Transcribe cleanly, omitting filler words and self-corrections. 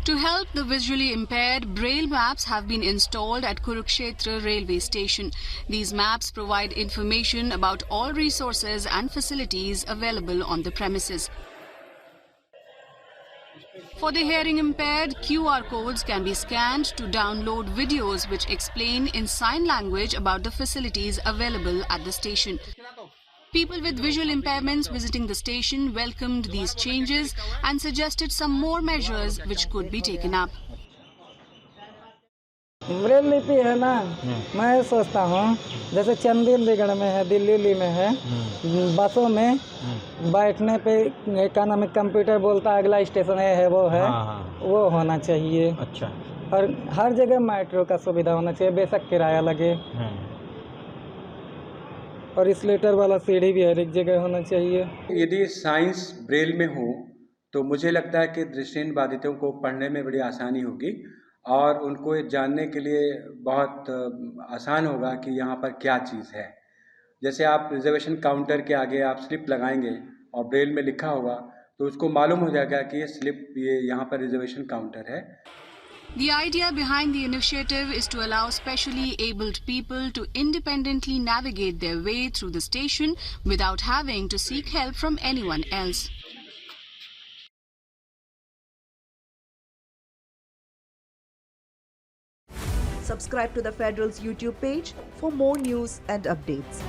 To help the visually impaired, Braille maps have been installed at Kurukshetra railway station. These maps provide information about all resources and facilities available on the premises. For the hearing impaired, QR codes can be scanned to download videos which explain in sign language about the facilities available at the station. People with visual impairments visiting the station welcomed these changes and suggested some more measures which could be taken up. Braille लिपि है ना, मैं सोचता हूँ जैसे चंडीगढ़ में है, दिल्ली में है, बसों में बैठने पे क्या नाम है, कंप्यूटर बोलता है अगला स्टेशन है वो है, वो होना चाहिए। अच्छा। और हर जगह मेट्रो का सुविधा होना चाहिए, बेशक किराया लगे। और स्लेटर वाला सीढ़ी भी हर एक जगह होना चाहिए। यदि साइंस ब्रेल में हो तो मुझे लगता है कि दृष्टिहीन बाधितों को पढ़ने में बड़ी आसानी होगी और उनको ये जानने के लिए बहुत आसान होगा कि यहाँ पर क्या चीज़ है। जैसे आप रिजर्वेशन काउंटर के आगे आप स्लिप लगाएंगे और ब्रेल में लिखा होगा तो उसको मालूम हो जाएगा कि ये यहाँ पर रिजर्वेशन काउंटर है। The idea behind the initiative is to allow specially abled people to independently navigate their way through the station without having to seek help from anyone else. Subscribe to the Federal's YouTube page for more news and updates.